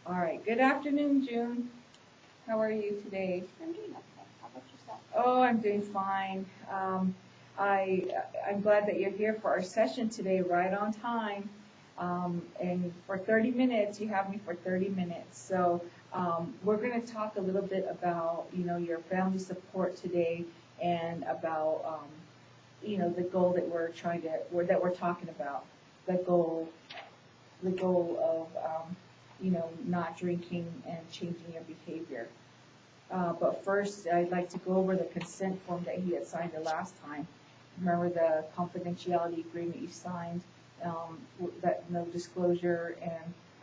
All right. Good afternoon, June. How are you today? I'm doing okay. How about yourself? Oh, I'm doing fine. I I'm glad that you're here for our session today, right on time. And for 30 minutes, you have me for 30 minutes. So we're going to talk a little bit about your family support today and about the goal that we're talking about, the goal the goal of not drinking and changing your behavior. But first, I'd like to go over the consent form that he had signed the last time. Remember the confidentiality agreement you signed, that no disclosure,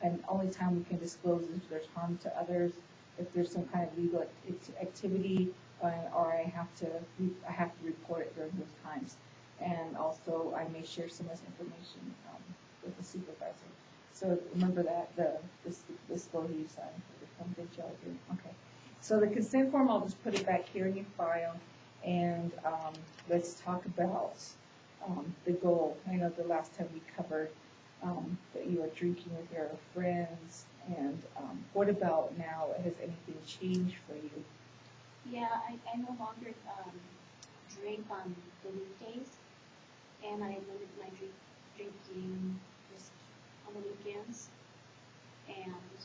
and only time we can disclose is if there's harm to others, if there's some kind of legal activity, or I have to report it during those times. And also, I may share some of this information with the supervisor. So remember that the disclosure you signed for the confidentiality agreement. Okay. So the consent form, I'll just put it back here in your file, and let's talk about the goal. I know the last time we covered that you are drinking with your friends, and what about now? Has anything changed for you? Yeah, I no longer drink on the weekdays, and I limit my drinking just on the weekends, and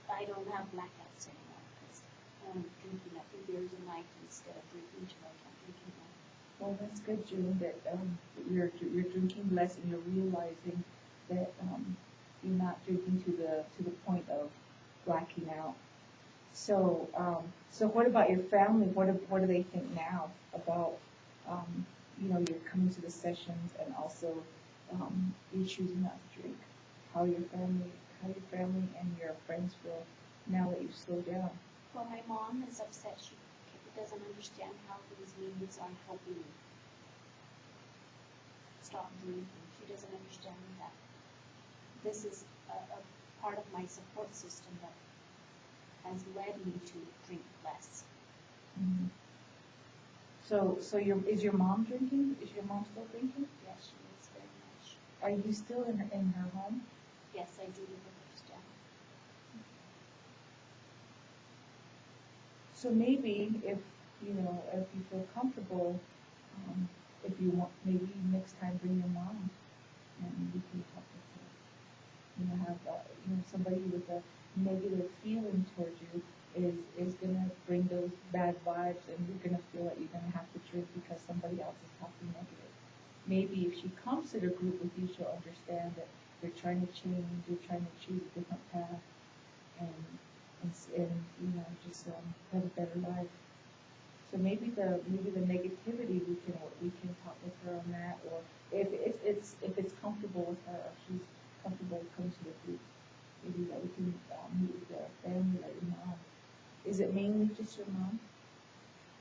I don't have blackouts anymore because I'm drinking a few beers a night instead of drinking till I can't drink anymore. Well, that's good, June, that you're drinking less and you're realizing that you're not drinking to the point of blacking out. So so what about your family? What do they think now about you're coming to the sessions and also you choosing not to drink? How your family and your friends feel now that you've slowed down? Well, my mom is upset. She doesn't understand how these meetings are helping me stop drinking. She doesn't understand that this is a part of my support system that has led me to drink less. Mm-hmm. So is your mom drinking? Is your mom still drinking? Yes, she is very much. Are you still in her home? Yes, I do live with her still. So maybe if you feel comfortable, if you want, maybe next time bring your mom and we can talk with her. Have somebody with a negative feeling towards you is gonna bring those bad vibes, and you're gonna feel like you're gonna have to drink because somebody else is talking negative. Maybe if she comes to the group with you, she'll understand that you're trying to change, you're trying to choose a different path, and just have a better life. So maybe the negativity we can talk with her on that, or if it's comfortable with her, if she's comfortable coming to the group, maybe that we can meet with the family, like your mom. Is it mainly just your mom?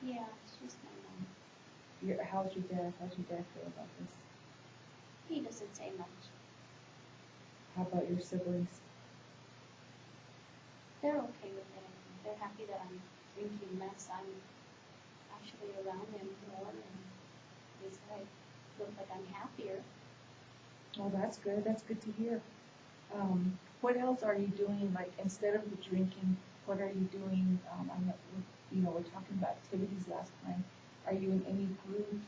Yeah, it's just my mom. How's your dad? How's your dad feel about this? He doesn't say much. How about your siblings? They're okay with it. They're happy that I'm drinking less. I'm actually around them more, and they say I look like I'm happier. Oh, that's good. That's good to hear. What else are you doing? Like instead of the drinking, what are you doing? We're talking about activities last time. Are you in any groups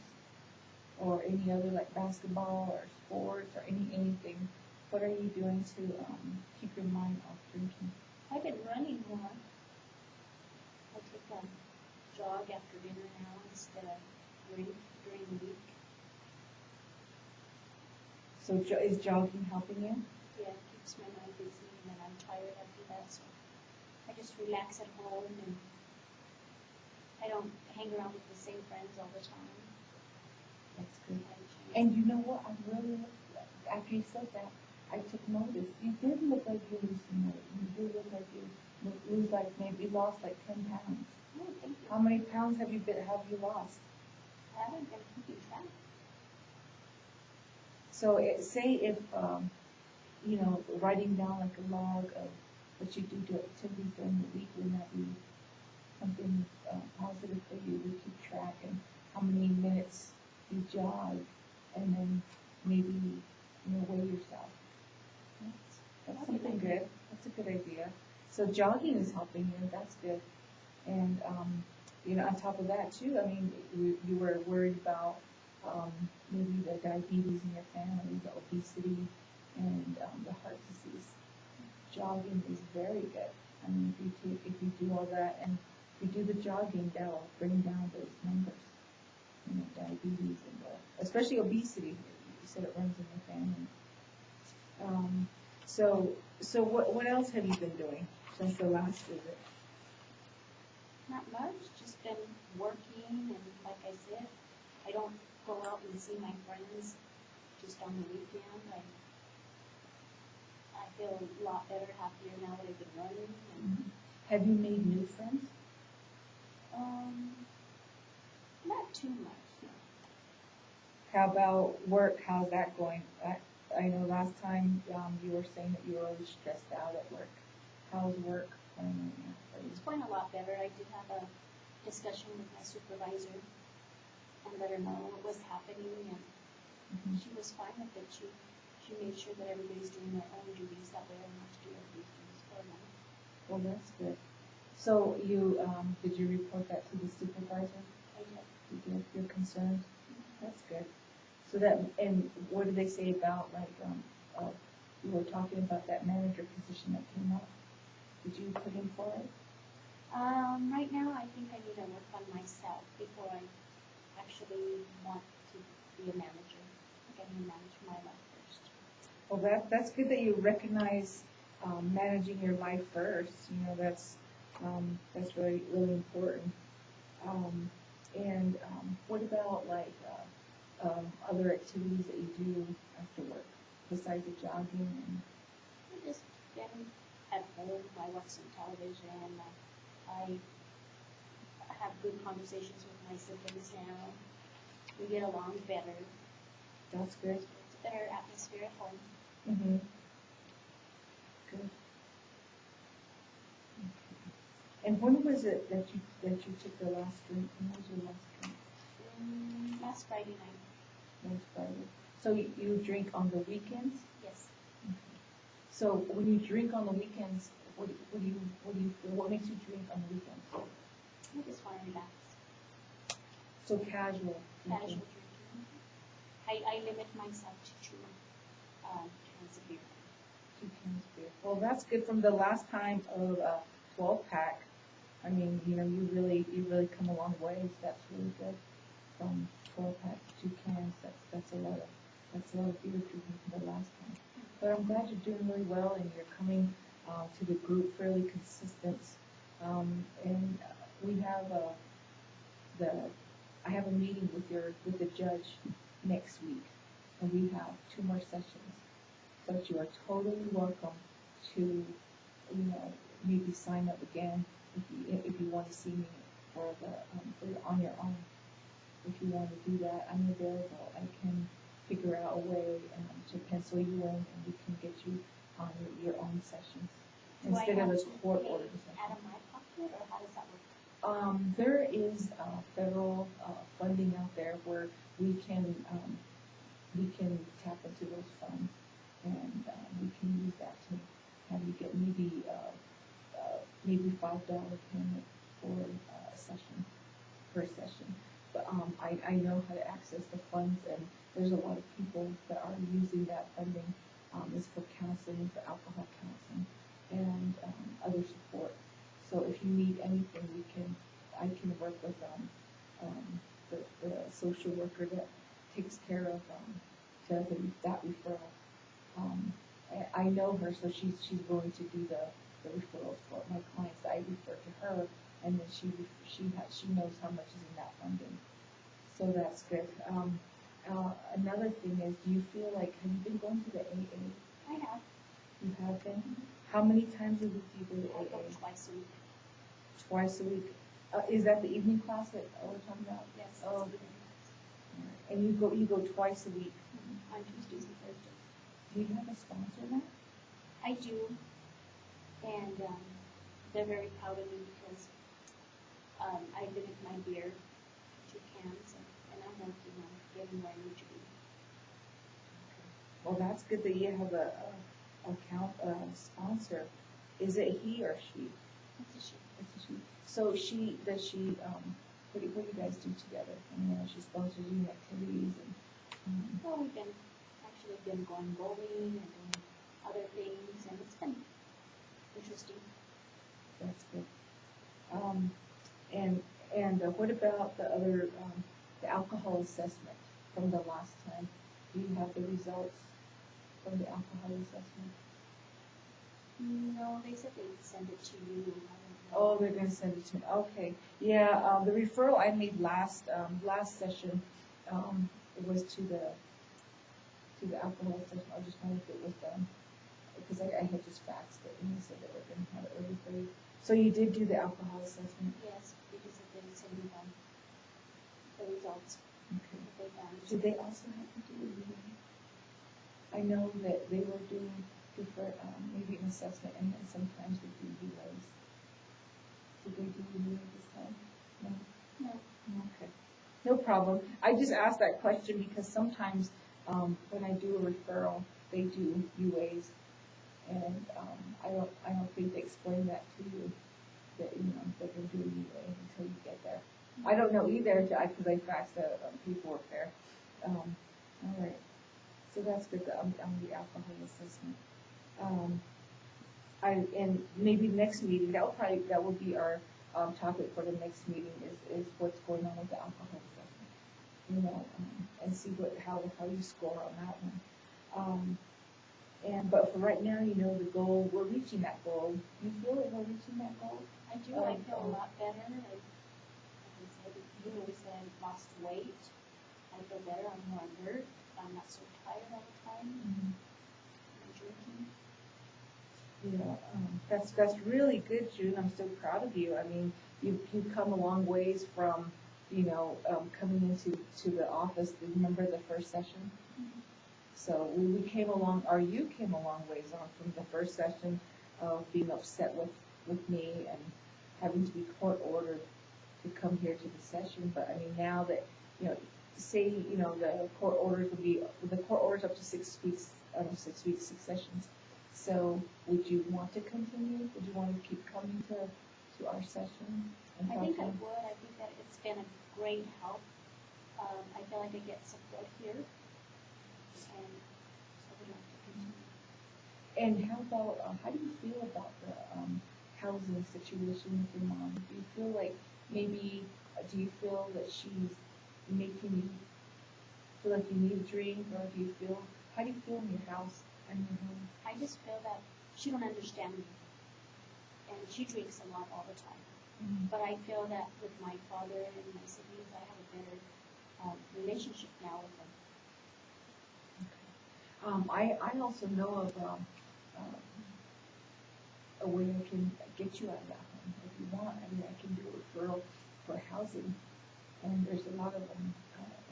or any other like basketball or sports or anything? What are you doing to keep your mind off drinking? I've been running more. I take a jog after dinner now instead of drink during the week. So is jogging helping you? Yeah, it keeps my mind busy, and then I'm tired after that, so I just relax at home, and I don't hang around with the same friends all the time. That's good. And you know what? After you said that, I took notice. You did look like you lose some weight. You did look like you lost like 10 pounds. Oh, thank you. How many pounds have you lost? I haven't been keeping track. So say if writing down like a log of what you do to activities during the week would not be something positive for you to keep track, and how many minutes you jog, and then maybe weigh yourself. That's something doing good. That's a good idea. So jogging is helping you. That's good. And on top of that too, I mean, you were worried about maybe the diabetes in your family, the obesity, and the heart disease. Jogging is very good. I mean, if you do all that and if you do the jogging, that'll bring down those numbers. Diabetes and especially obesity. You said it runs in your family. So what else have you been doing since the last visit? Not much, just been working, and like I said, I don't go out and see my friends just on the weekend. I feel a lot better, happier now that I've been running. And, Have you made new friends? Not too much. No. How about work? How's that going? I know last time you were saying that you were always stressed out at work. How's work going right now? It's going a lot better. I did have a discussion with my supervisor and let her know what was happening, and she was fine with it. She made sure that everybody's doing their own duties. That way I don't have to do everybody's duties for them. Well, that's good. So you did you report that to the supervisor? I did. You did. Your concerns? That's good. So that, and what did they say about you were talking about that manager position that came up? Did you put in for it? Right now, I think I need to work on myself before I actually want to be a manager. I think I need to manage my life first. Well, that's good that you recognize managing your life first. That's really really important. And what about other activities that you do after work besides the jogging? I just been at home. I watch some television. I have good conversations with my siblings now. We get along better. That's good. It's a better atmosphere at home. Mm-hmm. Good. Okay. And when was it that you took the last drink? When was your last drink? Last Friday night. Last Friday. So you drink on the weekends? Yes. Okay. So when you drink on the weekends, what makes you drink on the weekends? I just want to relax. So casual. Casual drinking. I limit myself to 2 cans of beer. 2 cans of beer. Well, that's good. From the last time of 12-pack, I mean, you really come a long ways. That's really good. From 12-pack to 2 cans, that's a lot of beer drinking from the last time. But I'm glad you're doing really well and you're coming to the group fairly consistent. And we have I have a meeting with the judge next week, and we have 2 more sessions. But you are totally welcome to, maybe sign up again if you want to see me for on your own. If you want to do that, I'm available. I can figure out a way to pencil you in, and we can get you on your own sessions instead of a court order session. Out of my pocket, or how does that work? There is federal funding out there where we can tap into those funds, and we can use that to have you get maybe $5 payment for a session, per session. But I know how to access the funds, and there's a lot of people that are using that funding. It's for counseling, for alcohol counseling, and other support. So if you need anything, I can work with the social worker that takes care of that referral. I know her, so she's willing to do the referrals for my clients. I refer to her, and then she knows how much is in that funding. So that's good. Another thing is, do you feel like, have you been going to the AA? I have. You have been? How many times a week do you go to I AA? go twice a week. Twice a week. Is that the evening class that we're talking about? Yes. Oh, okay. And you go twice a week. On Tuesdays and Thursdays. Do you have a sponsor now? I do, and they're very proud of me because I limit my beer to 2 cans, and I'm working on getting where I need to be. Well, that's good that you have a account, sponsor, is it he or she? It's a she. It's a she. So does she, what do you guys do together? I mean, she sponsors you in activities and, Well, we've been going bowling and doing other things, and it's been interesting. that's good. What about the other, the alcohol assessment from the last time? Do you have the results from the alcohol assessment? No, they said they'd send it to you. I don't know. Oh, they're gonna send it to me, okay. Yeah, the referral I made last session, it was to the alcohol assessment. I just wondered if it was done, because I had just faxed it, and they said they were gonna have it early for you. So you did do the alcohol assessment? Yes, because they didn't send me the results Okay. that they found. Did they also have to do a UA? I know that they were doing different, maybe an assessment, and then sometimes they do UAs. Did they do a UA this time? No? No. Okay. No problem. I just asked that question because sometimes, when I do a referral, they do UAs. And, I don't think they explain that to you, that, they're gonna do a UA until you get there. I don't know either, because I faxed the paperwork there. All right. So that's good, on the alcohol assessment. And maybe next meeting, that will be our, topic for the next meeting is what's going on with the alcohol assessment. And see how you score on that one. But for right now, the goal, we're reaching that goal. Do you feel that we're reaching that goal? I do. I feel a lot better. Like I said, you always said I lost weight. I feel better. I'm more alert. I'm not so tired all the time. Mm-hmm. I'm drinking. Yeah, that's really good, June. I'm so proud of you. I mean, you've come a long ways from, coming into the office. Remember the first session? Mm-hmm. So we came along, or you came a long ways on from the first session of being upset with me and having to be court ordered to come here to the session. But I mean, now that, say, the court orders up to 6 weeks, 6 weeks, 6 sessions. So would you want to continue? Would you want to keep coming to our session? I think I would. I think that it's been a great help. I feel like I get support here. And so we have to continue. And how about, how do you feel about the housing situation with your mom? Do you feel like maybe, do you feel that she's making you feel like you need a drink, or how do you feel in your house and your home? I just feel that she don't understand me. And she drinks a lot all the time. Mm-hmm. But I feel that with my father and my siblings, I have a better relationship now with them. I also know of a way I can get you out of that home if you want. I mean, I can do a referral for housing, and there's a lot of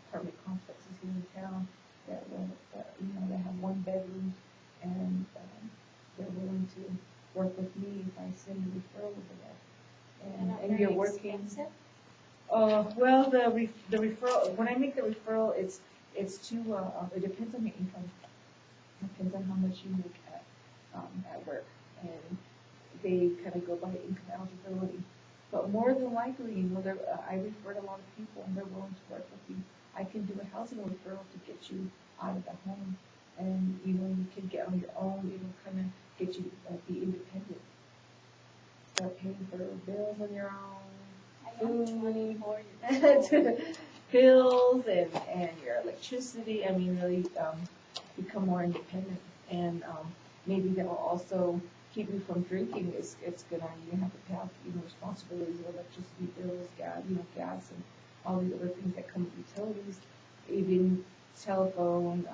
apartment complexes here in town that will, they have 1 bedroom, and they're willing to work with me if I send a referral over there. And you're working. Expensive? Well, the referral. When I make the referral, it's to it depends on your income. Depends on how much you make at work, and they kind of go by income eligibility. But more than likely, I referred a lot of people, and they're willing to work with you. I can do a housing referral to get you out of the home, and you can get on your own. Kind of get you be independent. Start paying for bills on your own. I am 24 years old. Bills and your electricity. I mean, really become more independent, and maybe that will also keep you from drinking. It's gonna, you have to have responsibilities of electricity bills, gas, and all these other things that come with utilities, even telephone,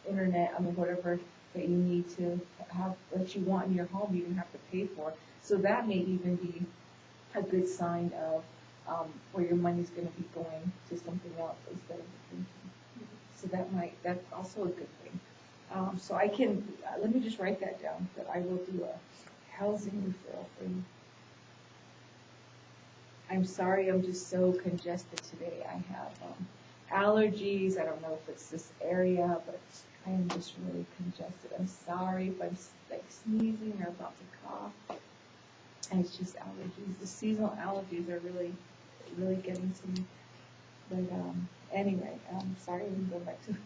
internet. I mean, whatever that you need to have that you want in your home, you're gonna have to pay for. So that may even be a good sign of where your money's going to be going to something else instead of drinking. So that's also a good thing. So I can, let me just write that down, that I will do a housing referral for you. I'm sorry, I'm just so congested today. I have allergies. I don't know if it's this area, but I am just really congested. I'm sorry if I'm like sneezing or about to cough. And it's just allergies. The seasonal allergies are really, really getting to me. But anyway, sorry, we can go back to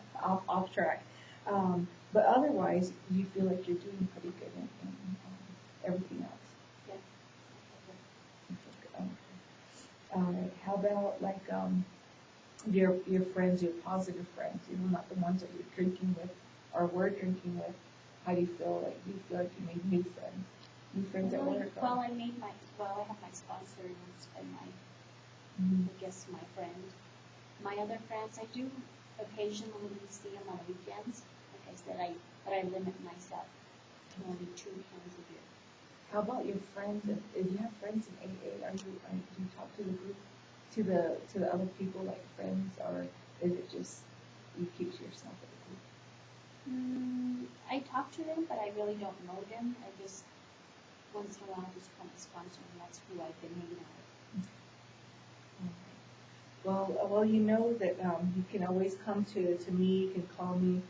off track. But otherwise, you feel like you're doing pretty good in everything else. Yeah. Okay. How about like your friends, your positive friends, not the ones that you're drinking with or were drinking with? How do you feel? Like, do you feel like you made new friends? New friends at work? Well, I have my sponsor and I guess my friend. My other friends, I do occasionally see them on weekends. Like I said, but I limit myself to only 2 cans a year. How about your friends? If you have friends in AA, do you talk to the group, to the other people like friends, or is it just you keep to yourself at the group? I talk to them, but I really don't know them. I just once in a while just call my sponsor, and that's who I've been hanging out with. Well, you know that you can always come to me. You can call me.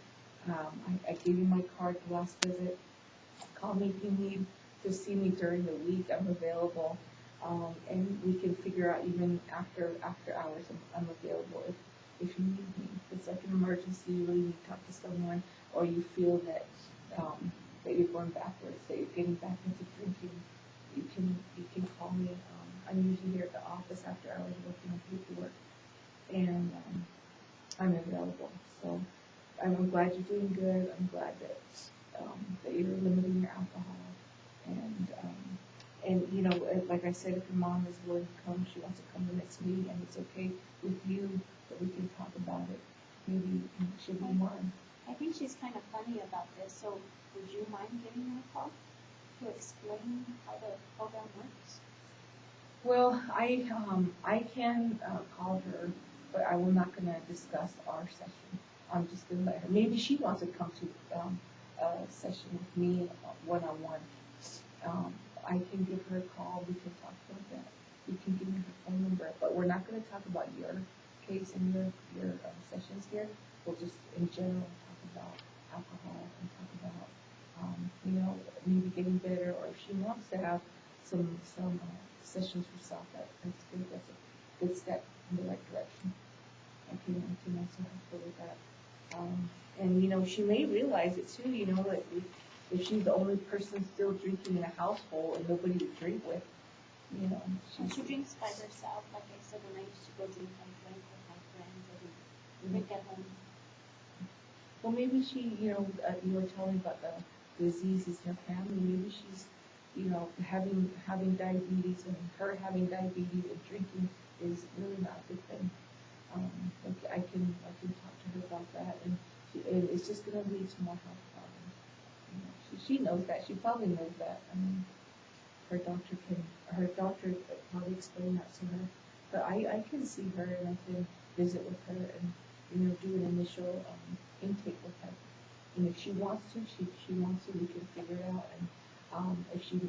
I gave you my card the last visit. Call me if you need to see me during the week. I'm available, and we can figure out even after hours. I'm available if you need me. If it's like an emergency, you really need to talk to someone, or you feel that that you're going backwards, that you're getting back into drinking. You can call me. I'm usually here at the office after hours working on paperwork, and I'm available. So I'm glad you're doing good. I'm glad that that you're limiting your alcohol, and like I said, if your mom is willing to come, she wants to come to the next meeting, and it's okay with you that we can talk about it. Maybe it should be more. I think she's kind of funny about this. So would you mind giving her a call to explain how the program works? Well, I can call her, but I'm not going to discuss our session. I'm just going to let her. Maybe she wants to come to a session with me one-on-one. I can give her a call. We can talk about that. You can give me her phone number, but we're not going to talk about your case and your sessions here. We'll just in general talk about alcohol and talk about maybe getting better, or if she wants to have some sessions herself. That's good. That's a good step in the right direction. I can also help her with that. And she may realize it too. That if she's the only person still drinking in a household and nobody to drink with, she drinks by herself. Like I said, when I used to go drink, I drank with my friends. I didn't drink at home. Well, maybe she, you were telling me about the diseases in her family. Maybe she's, having diabetes, and her having diabetes and drinking is really not a good thing. I can talk to her about that, and it's just going to lead to more health problems. She knows that. She probably knows that. I mean, her doctor probably explain that to her. But I can see her, and I can visit with her, and do an initial intake with her. And if she wants to, we can figure it out. And if she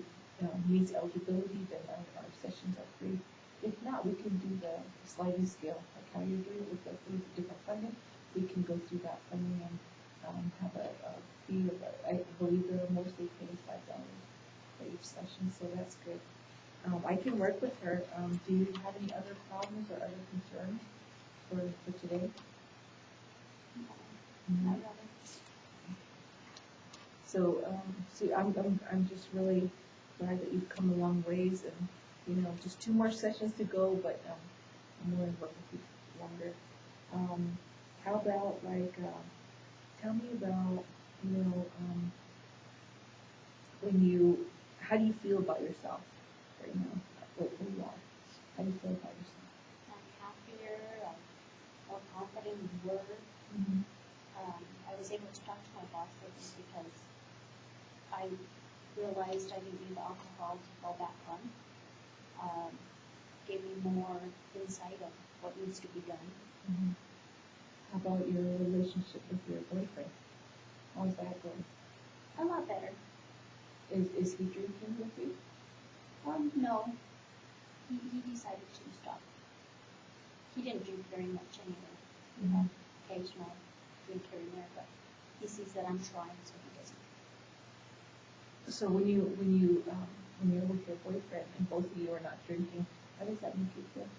meets eligibility, then our sessions are free. If not, we can do the sliding scale, like how you're doing it with the different funding. We can go through that funding and have a fee of, I believe they're mostly paid $5 for each session, so that's good. I can work with her. Do you have any other problems or other concerns for today? No. So, I'm just really glad that you've come a long ways, and just 2 more sessions to go, but I'm willing to work with you longer. How about tell me about how do you feel about yourself right now? Where you are? How do you feel about yourself? I'm happier. I'm more confident in work. Mm-hmm. I was able to talk to my boss lately because I realized I didn't need alcohol to fall back on. Gave me more insight of what needs to be done. Mm-hmm. How about your relationship with your boyfriend? How's that going? A lot better. Is he drinking with you? No. He decided to stop. He didn't drink very much anyway. He had occasional drink here and there, but he sees that I'm trying, so he doesn't. So when you're with your boyfriend and both of you are not drinking, how does that make you feel?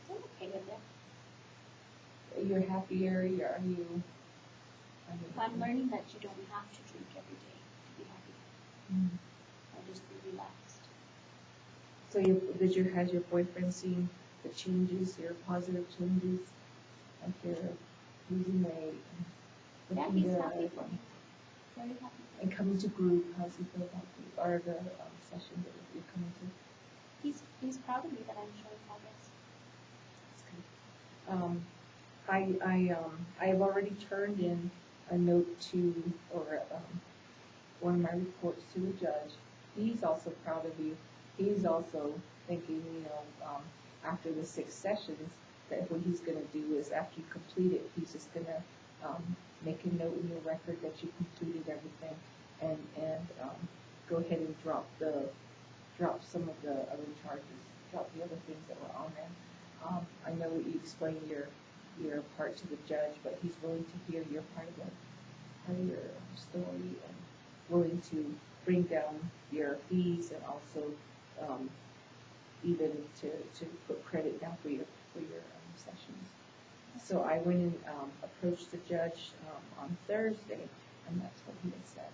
I'm okay with it. You're happier. Are you? I'm learning that you don't have to drink every day to be happy. Mm. Or just be relaxed. So has your boyfriend seen the changes, your positive changes, like you're losing weight and Yeah, looking he's good, happy for me. Very happy. and coming to group? How's he feel about group or the session that you're coming to? He's proud of me that I'm showing progress. That's good. I've already turned in a note to or one of my reports to the judge. He's also proud of you. He's also thinking, after the 6 sessions, that what he's going to do is after you complete it, he's just going to make a note in your record that you completed everything, and go ahead and drop some of the other charges, drop the other things that were on there. I know that you explained your part to the judge, but he's willing to hear your part of your story and willing to bring down your fees and also even to put credit down for your sessions. So I went and approached the judge on Thursday, and that's what he had said.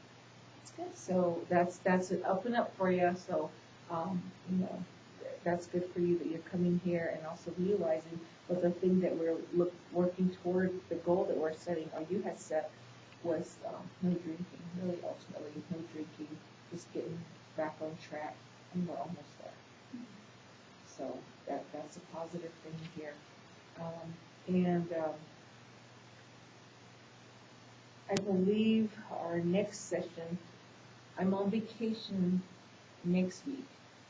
That's good. So that's an up and up for you. So that's good for you that you're coming here and also realizing. But the thing that we're working toward, the goal that we're setting, or you had set, was no drinking. Really, ultimately, no drinking. Just getting back on track, and we're almost there. So that's a positive thing here. I believe our next session, I'm on vacation next week,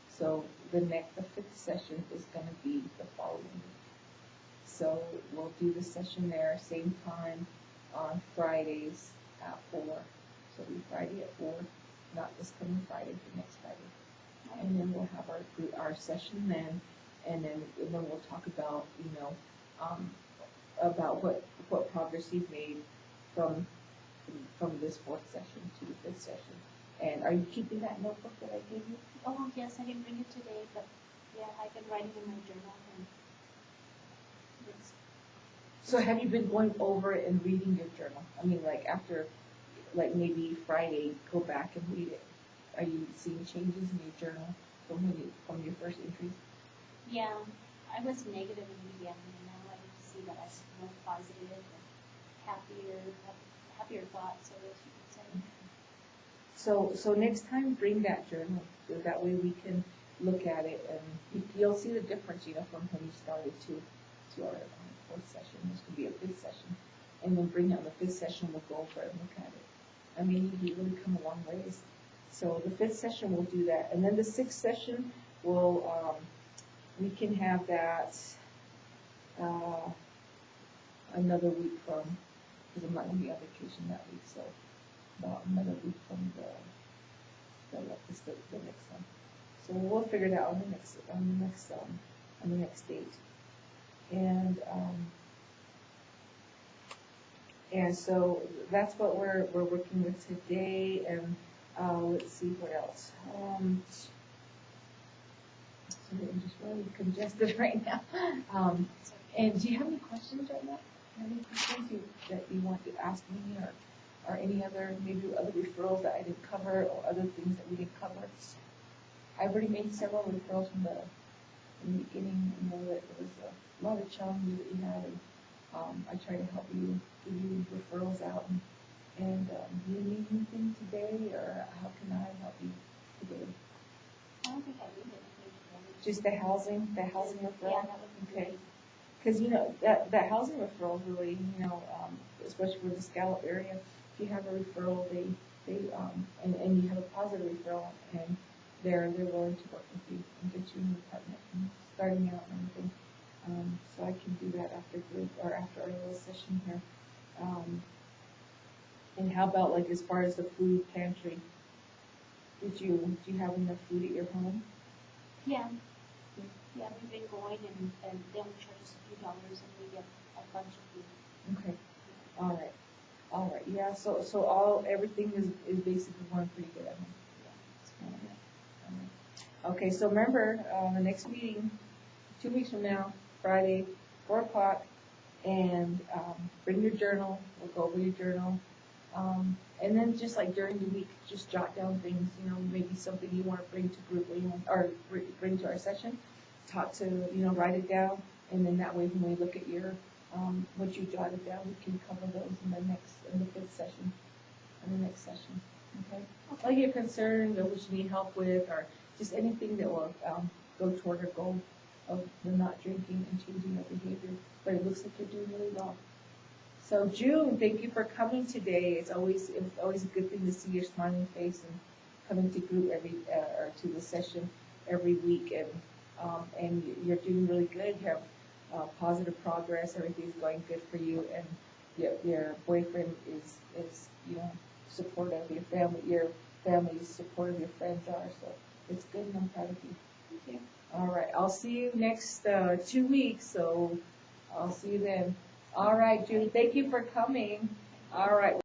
so the 5th session is going to be the following week. So we'll do the session there, same time on Fridays at 4. So it'll be Friday at 4, not this coming Friday, but next Friday. And then we'll have our session then, and then we'll talk about about what progress you've made from this 4th session to the 5th session. And are you keeping that notebook that I gave you? Oh yes, I didn't bring it today, but yeah, I can write it in my journal. And so have you been going over it and reading your journal? I mean, like after, like maybe Friday, go back and read it. Are you seeing changes in your journal from your first entries? Yeah, I was negative in the beginning, and now I see that I'm more positive and happier thoughts, so as you could say. So next time, bring that journal. So that way we can look at it, and you'll see the difference, from when you started to our 4th session. This could be a 5th session, and then bring it on the 5th session. We'll go over it and look at it. I mean, you've really come a long ways. So the 5th session we'll do that, and then the 6th session we can have that another week from, because I'm not going to be on vacation that week, so about another week from the next one. So we'll figure it out on the next date, and so that's what we're working with today, and let's see what else. So I'm just really congested right now. And do you have any questions right now? Any questions that you want to ask me, or any other, maybe other referrals that I didn't cover, or other things that we didn't cover? I've already made several referrals in the beginning. That there was a lot of challenges that you had, and I try to help you, give you referrals out. And do you need anything today, or how can I help you today? I don't think I need it. Just the housing referral? Yeah, that would be okay. great. Because, that housing referral really, especially for the Scallop area, if you have a referral, and you have a positive referral, and they're willing to work with you and get you an apartment and starting out and everything. So I can do that after our little session here. And how about, like, as far as the food pantry? Do you have enough food at your home? Yeah. Yeah, we've been going, and they only charge us a few dollars, and we get a bunch of food. Okay. All right. All right, yeah, so everything is basically going pretty good at home. Okay, so remember, the next meeting, 2 weeks from now, Friday, 4 o'clock, and, bring your journal, we'll go over your journal. And then just like during the week, just jot down things, maybe something you want to bring to group, or bring to our session, write it down, and then that way when we look at your, what you jotted down, we can cover those in the fifth session, in the next session, okay? Like your concerns, or what you need help with, or just anything that will, go toward our goal of the not drinking and changing our behavior, but it looks like you're doing really well. So June, thank you for coming today. It's always a good thing to see your smiling face and coming to group or to the session every week, and you're doing really good. You have positive progress. Everything's going good for you, and your boyfriend is supportive. Your family's supportive. Your friends are, so it's good, and I'm proud of you. Thank you. All right, I'll see you next 2 weeks. So I'll see you then. All right, Judy, thank you for coming. All right.